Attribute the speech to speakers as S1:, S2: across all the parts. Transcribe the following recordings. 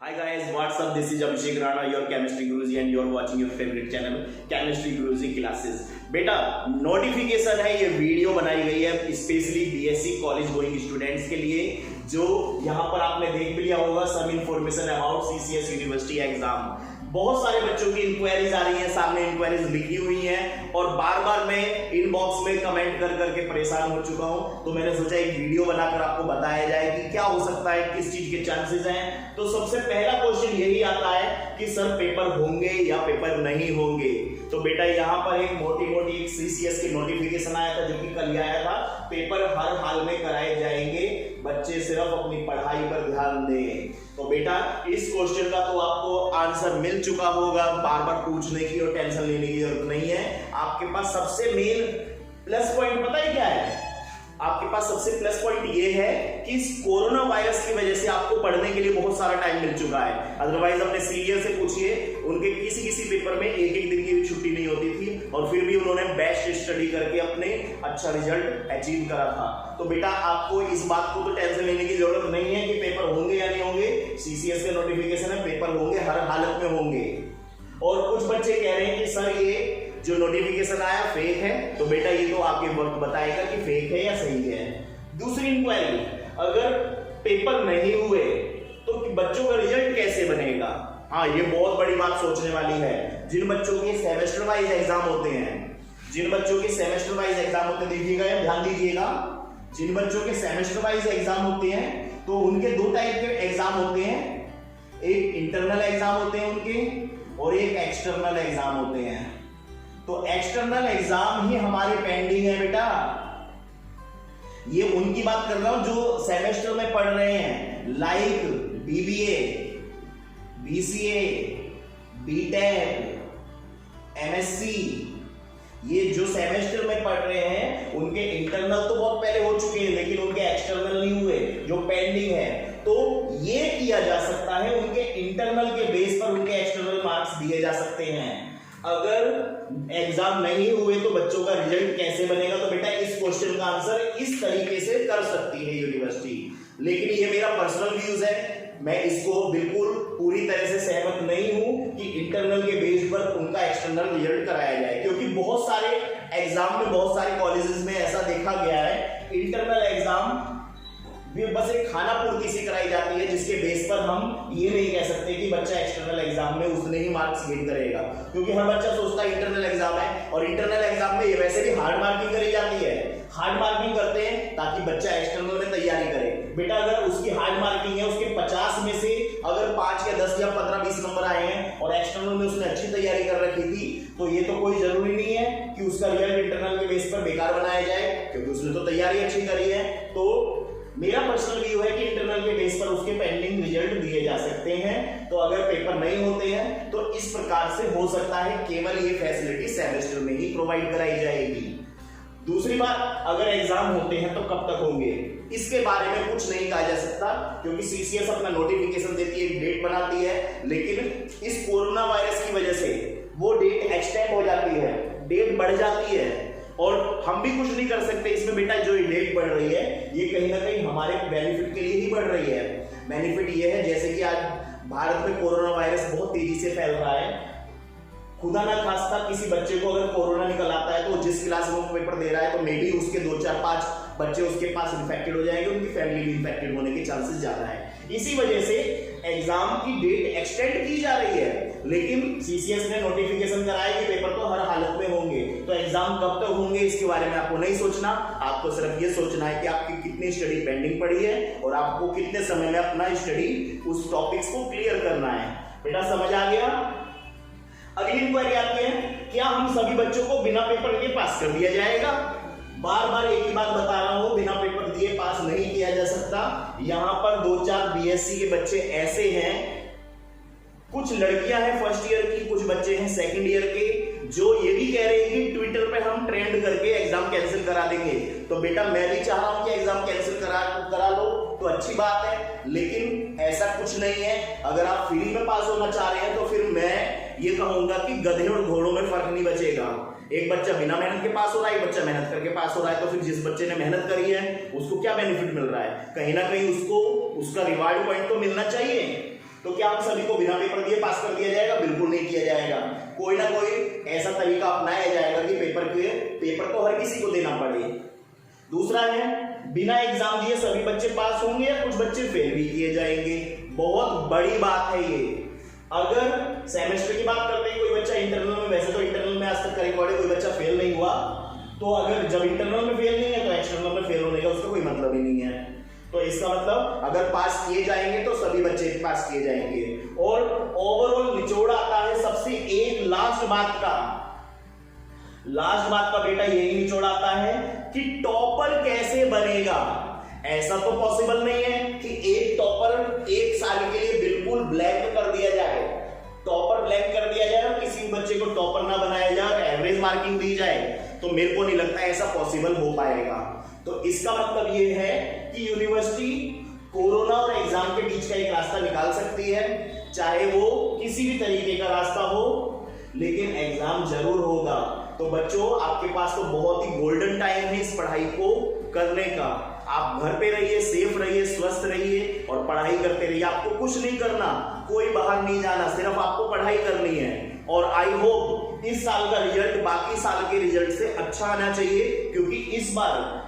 S1: Hi guys, what's up? This is Abhishek Rana, your chemistry guruji, and you're watching your favorite channel, Chemistry Guruji Classes. बेटा notification है, ये video बनाई गई है specially BSc college going students के लिए, जो यहाँ पर आपने देख भी लिया होगा some information about CCS university exam. बहुत सारे बच्चों की इंक्वायरीज आ रही हैं, सामने इंक्वायरीज लिखी हुई हैं और बार बार मैं इनबॉक्स में कमेंट कर करके परेशान हो चुका हूं। तो मैंने सोचा एक वीडियो बनाकर आपको बताया जाए कि क्या हो सकता है, किस चीज के चांसेस हैं। तो सबसे पहला क्वेश्चन यही आता है कि सर पेपर होंगे या पेपर नहीं होंगे। तो बेटा यहाँ पर एक मोटी एक सीसीएस की नोटिफिकेशन आया था, जो कि कल आया था। पेपर हर हाल में कराए जाएंगे, बच्चे सिर्फ अपनी पढ़ाई पर ध्यान दें। तो बेटा इस क्वेश्चन का तो आपको आंसर मिल चुका होगा, बार बार पूछने की और टेंशन लेने की जरूरत नहीं है। आपके पास सबसे मेन प्लस पॉइंट पता है क्या है? आपके पास सबसे प्लस पॉइंट ये है कि इस कोरोना वायरस की वजह से आपको पढ़ने के लिए बहुत सारा टाइम मिल चुका है। अदरवाइज अपने सीनियर से पूछिए, उनके किसी पेपर में एक दिन की भी छुट्टी नहीं होती थी और फिर भी उन्होंने बेस्ट स्टडी करके अपने अच्छा रिजल्ट अचीव करा था। तो बेटा आपको इस बात को तो टेंशन लेने की जरूरत नहीं है कि पेपर होंगे या नहीं होंगे। सीसीएस का नोटिफिकेशन है, पेपर होंगे, हर हालत में होंगे। और कुछ बच्चे कह रहे हैं कि सर ये जो नोटिफिकेशन आया फेक है। तो बेटा ये तो आपके वक्त बताएगा कि फेक है या सही है। दूसरी इंक्वायरी, अगर पेपर नहीं हुए तो बच्चों का रिजल्ट कैसे बनेगा? हाँ, ये बहुत बड़ी बात सोचने वाली है। जिन बच्चों के सेमेस्टर वाइज एग्जाम होते हैं, देखिएगा, ध्यान दीजिएगा, जिन बच्चों के सेमेस्टर वाइज एग्जाम होते हैं तो उनके दो टाइप के एग्जाम होते हैं। एक इंटरनल एग्जाम होते हैं उनके और एक एक्सटर्नल एग्जाम होते हैं। तो एक्सटर्नल एग्जाम ही हमारे पेंडिंग है बेटा। ये उनकी बात कर रहा हूं जो सेमेस्टर में पढ़ रहे हैं, like BBA, BCA, BTech, MSc. ये जो सेमेस्टर में पढ़ रहे हैं उनके इंटरनल तो बहुत पहले हो चुके हैं, लेकिन उनके एक्सटर्नल नहीं हुए, जो पेंडिंग है। तो ये किया जा सकता है, उनके इंटरनल के बेस पर उनके एक्सटर्नल मार्क्स दिए जा सकते हैं। अगर एग्जाम नहीं हुए तो बच्चों का रिजल्ट कैसे बनेगा? तो बेटा इस क्वेश्चन का आंसर इस तरीके से कर सकती है यूनिवर्सिटी, लेकिन ये मेरा पर्सनल व्यूज है। मैं इसको बिल्कुल पूरी तरह से सहमत नहीं हूं कि इंटरनल के बेस पर उनका एक्सटर्नल रिजल्ट कराया जाए, क्योंकि बहुत सारे एग्जाम में, बहुत सारे कॉलेजेस में ऐसा देखा गया है, इंटरनल एग्जाम बस एक खाना पूर्ति से कराई जाती है, जिसके बेस पर हम ये नहीं कह सकते कि बच्चा एक्सटर्नल एग्जाम में उसने ही मार्क्स गेन करेगा, क्योंकि हर बच्चा सोचता है इंटरनल एग्जाम है और इंटरनल एग्जाम में ये वैसे भी हार्ड मार्किंग करी जाती है। हार्ड मार्किंग करते हैं ताकि बच्चा एक्सटर्नल में तैयारी करे। बेटा अगर उसकी हार्ड मार्किंग है, उसके 50 में से अगर 5 या 10 या 15-20 नंबर आए हैं और एक्सटर्नल में उसने अच्छी तैयारी कर रखी थी, तो ये तो कोई जरूरी नहीं है कि उसका रिजल्ट इंटरनल के बेस पर बेकार बनाया जाए, क्योंकि उसने तो तैयारी अच्छी करी है। तो मेरा पर्सनल व्यू है कि इंटरनल के बेस पर उसके पेंडिंग रिजल्ट दिए जा सकते हैं। तो अगर पेपर नहीं होते हैं तो इस प्रकार से हो सकता है, केवल ये फैसिलिटी सेमेस्टर में ही प्रोवाइड कराई जाएगी। दूसरी बात, अगर एग्जाम होते हैं तो कब तक होंगे, इसके बारे में कुछ नहीं कहा जा सकता, क्योंकि सीसीएस अपना नोटिफिकेशन देती है, एक डेट बनाती है, लेकिन इस कोरोना वायरस की वजह से वो डेट एक्सटेंड हो जाती है, डेट बढ़ जाती है और हम भी कुछ नहीं कर सकते इसमें। बेटा जो डेट बढ़ रही है ये कहीं ना कहीं हमारे बेनिफिट के लिए ही बढ़ रही है। बेनिफिट ये है, जैसे कि आज भारत में कोरोना वायरस बहुत तेजी से फैल रहा है। खुदा ना खास्ता किसी बच्चे को अगर कोरोना निकल आता है तो जिस क्लास में वो पेपर दे रहा है तो मे बी उसके 2-4-5 बच्चे उसके पास इन्फेक्टेड हो जाएंगे, उनकी फैमिली भी इन्फेक्टेड होने के चांसेस ज्यादा है। इसी वजह से एग्जाम की डेट एक्सटेंड की जा रही है, लेकिन सीसीएस ने नोटिफिकेशन कराया कि पेपर तो हर हालत में होंगे। तो एग्जाम कब तक होंगे इसके बारे में आपको नहीं सोचना, आपको सिर्फ ये सोचना है कि आपकी कितनी स्टडी पेंडिंग पड़ी है और आपको कितने समय में अपना स्टडी उस टॉपिक्स को क्लियर करना है। बेटा समझ आ गया? अगली इंक्वायरी आती है, क्या हम सभी बच्चों को बिना पेपर के पास कर दिया जाएगा? बार बार एक ही बात बता रहा हूं, बिना पेपर दिए पास नहीं किया जा सकता। यहां पर 2-4 बीएससी के बच्चे ऐसे हैं, कुछ लड़कियां हैं फर्स्ट ईयर की, कुछ बच्चे हैं सेकंड ईयर के, जो ये भी कह रहे हैं कि ट्विटर पे हम ट्रेंड करके एग्जाम कैंसिल करा देंगे। तो बेटा मैं भी चाह रहा हूं कि एग्जाम कैंसिल करा लो तो अच्छी बात है, लेकिन ऐसा कुछ नहीं है। अगर आप फ्री में पास होना चाह रहे हैं तो फिर मैं ये कहूंगा कि गधे और घोड़ों में फर्क नहीं बचेगा। एक बच्चा बिना मेहनत के पास हो रहा है, एक बच्चा मेहनत करके पास हो रहा है, तो फिर जिस बच्चे ने मेहनत करी है उसको क्या बेनिफिट मिल रहा है? कहीं ना कहीं उसको उसका रिवार्ड पॉइंट तो मिलना चाहिए। तो क्या हम सभी को बिना पेपर दिए पास कर दिया जाएगा? बिल्कुल नहीं किया जाएगा। कोई ना कोई ऐसा तरीका अपनाया जाएगा कि पेपर तो हर किसी को देना पड़े। दूसरा है, बिना एग्जाम दिए सभी बच्चे पास होंगे या कुछ बच्चे फेल भी किए जाएंगे। बहुत बड़ी बात है ये। अगर सेमेस्टर की बात करते हैं, कोई बच्चा इंटरनल में, वैसे तो इंटरनल में आज तक का रिकॉर्ड है कोई बच्चा फेल नहीं हुआ, तो अगर जब इंटरनल में फेल नहीं है तो एक्सटर्नल में फेल होने का उसका कोई मतलब ही नहीं है। तो इसका मतलब अगर पास किए जाएंगे तो सभी बच्चे पास किए जाएंगे। और ओवरऑल निचोड़ आता है सबसे एक लास्ट बात का बेटा यही निचोड़ आता है कि टॉपर कैसे बनेगा। ऐसा तो पॉसिबल नहीं है कि एक टॉपर एक साल के लिए बिल्कुल ब्लैंक कर दिया जाए, टॉपर ब्लैंक कर दिया जाए और किसी बच्चे को टॉपर ना बनाया जाए और एवरेज मार्किंग दी जाए, तो मेरे को नहीं लगता ऐसा पॉसिबल हो पाएगा। तो इसका मतलब ये है कि यूनिवर्सिटी कोरोना और एग्जाम के बीच का एक रास्ता निकाल सकती है, चाहे वो किसी भी तरीके का रास्ता हो, लेकिन एग्जाम जरूर होगा। तो बच्चों, आपके पास तो बहुत ही गोल्डन टाइम है इस पढ़ाई को करने का। आप घर पे रहिए, सेफ रहिए, स्वस्थ रहिए और पढ़ाई करते रहिए। आपको कुछ नहीं करना, कोई बाहर नहीं जाना, सिर्फ आपको पढ़ाई करनी है। और आई होप इस साल का रिजल्ट बाकी साल के रिजल्ट से अच्छा आना चाहिए, क्योंकि इस बार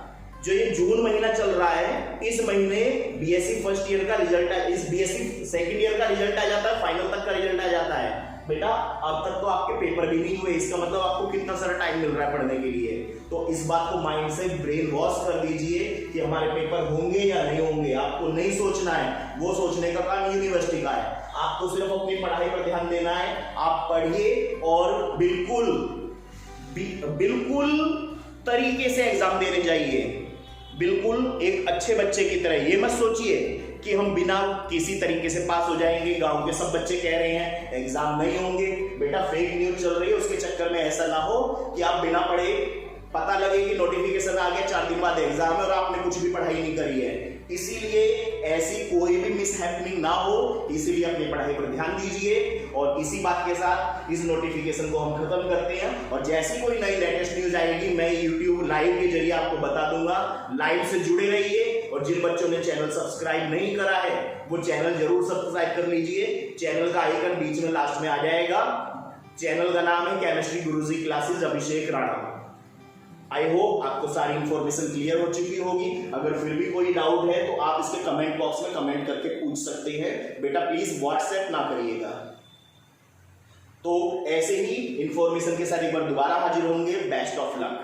S1: जो ये जून महीना चल रहा है, इस महीने बीएससी फर्स्ट ईयर का रिजल्ट, इस बीएससी सेकंड ईयर का रिजल्ट आ जाता है, फाइनल तक का रिजल्ट आ जाता है। बेटा अब तक तो आपके पेपर भी नहीं हुए, इसका मतलब आपको कितना सारा टाइम मिल रहा है पढ़ने के लिए। तो इस बात को माइंड से ब्रेन वॉश कर दीजिए कि हमारे पेपर होंगे या नहीं होंगे। आपको नहीं सोचना है, वो सोचने का काम यूनिवर्सिटी का है। आपको सिर्फ अपनी पढ़ाई पर ध्यान देना है। आप पढ़िए और बिल्कुल तरीके से एग्जाम देने जाइए, बिल्कुल एक अच्छे बच्चे की तरह। ये मत सोचिए कि हम बिना किसी तरीके से पास हो जाएंगे, गांव के सब बच्चे कह रहे हैं एग्जाम नहीं होंगे। बेटा फेक न्यूज चल रही है, उसके चक्कर में ऐसा ना हो कि आप बिना पढ़े, पता लगे कि नोटिफिकेशन आ गया 4 दिन बाद एग्जाम है और आपने कुछ भी पढ़ाई नहीं करी है। इसीलिए ऐसी कोई भी मिसहैपनिंग ना हो, इसीलिए अपनी पढ़ाई पर ध्यान दीजिए। और इसी बात के साथ इस नोटिफिकेशन को हम खत्म करते हैं। और जैसी कोई नई लेटेस्ट न्यूज आएगी मैं YouTube लाइव के जरिए आपको बता दूंगा। लाइव से जुड़े रहिए और जिन बच्चों ने चैनल सब्सक्राइब नहीं करा है वो चैनल जरूर सब्सक्राइब कर लीजिए। चैनल का आइकन बीच में लास्ट में आ जाएगा। चैनल का नाम है chemistry Guruji classes Abhishek Rana. I hope आपको सारी इंफॉर्मेशन क्लियर हो चुकी होगी। अगर फिर भी कोई डाउट है तो आप इसके कमेंट बॉक्स में कमेंट करके पूछ सकते हैं। बेटा प्लीज व्हाट्सएप ना करिएगा। तो ऐसे ही इंफॉर्मेशन के साथ एक बार दोबारा हाजिर होंगे। Best of luck.